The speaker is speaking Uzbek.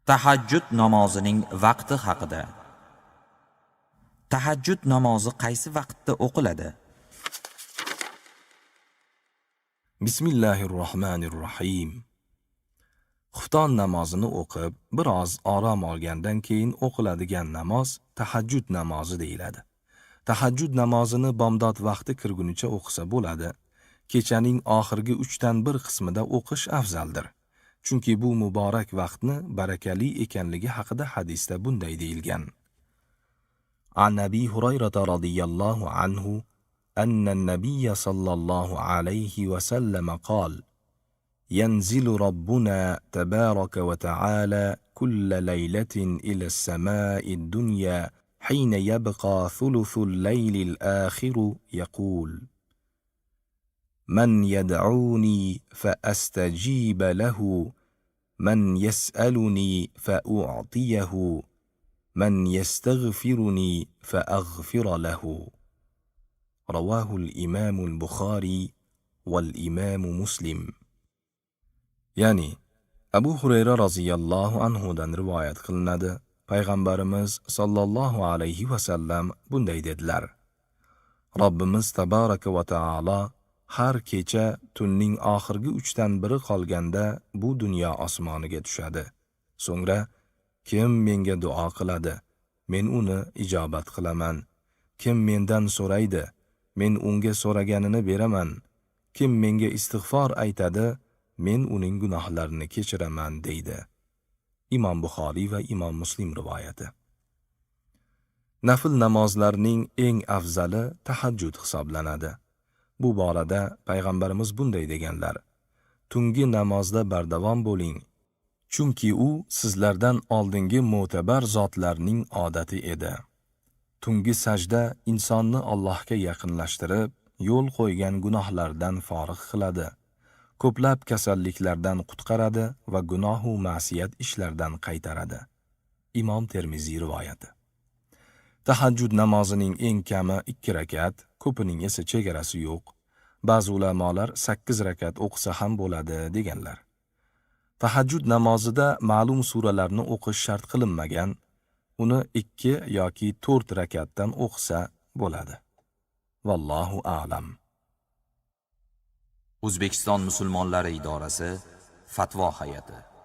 Tahajjud namozining vaqti haqida. Tahajjud namozi qaysi vaqtda o'qiladi? Bismillahirrohmanirrohim. Xufton namozini o'qib, biroz orom olgandan keyin o'qiladigan namoz tahajjud namozi deyiladi. Tahajjud namozini bomdod vaqti kirgunicha o'qisa bo'ladi. Kechaning oxirgi 3dan 1 qismida o'qish afzaldir. Chunki bu muborak vaqtni barakali ekanligi haqida hadisda bunday deyilgan. An Abi Hurayra radhiyallohu anhu anna an-nabiy sallallohu alayhi va sallam qala: ينزل ربنا تبارك وتعالى كل ليلة إلى السماء الدنيا حين يبقى ثلث الليل الآخر يقول: من يدعوني فأستجيب له، من يسألني فأعطيه، من يستغفرني فأغفر له. رواه الإمام البخاري والإمام مسلم. Ya'ni Abu Hurayra roziyallohu anhudan rivoyat qilinadi. Payg'ambarimiz sallallohu alayhi va sallam bunday dedilar: Robbimiz tabaraka va taolo har kecha tunning oxirgi 3dan 1 qolganda bu dunyo osmoniga tushadi. So'ngra kim menga duo qiladi, men uni ijobat qilaman. Kim mendan so'raydi, men unga so'raganini beraman. Kim menga istig'for aytadi, men uning gunohlarini kechiraman deydi. Imom Buxoriy va Imom Muslim rivoyati. Nafl namozlarning eng afzali tahajjud hisoblanadi. Bu borada payg'ambarimiz bunday deganlar: tungi namozda bardavom bo'ling, chunki u sizlardan oldingi mo'tabar zotlarning odati edi. Tungi sajda insonni Allohga yaqinlashtirib, yo'l qo'ygan gunohlardan forig' qiladi. Ko'plab kasalliklardan qutqaradi va gunohu ma'siyat ishlardan qaytaradi. Imom Termiziy rivoyati. Tahajjud namozining eng kami 2 rakat, ko'pining esa chegarasi yo'q. Ba'zi ulamolar 8 rakat o'qisa ham bo'ladi deganlar. Tahajjud namozida ma'lum suralarni o'qish shart qilinmagan, uni 2 yoki 4 rakatdan o'qisa bo'ladi. Vallohu a'lam. O'zbekiston musulmonlari idorasi Fatvo hay'ati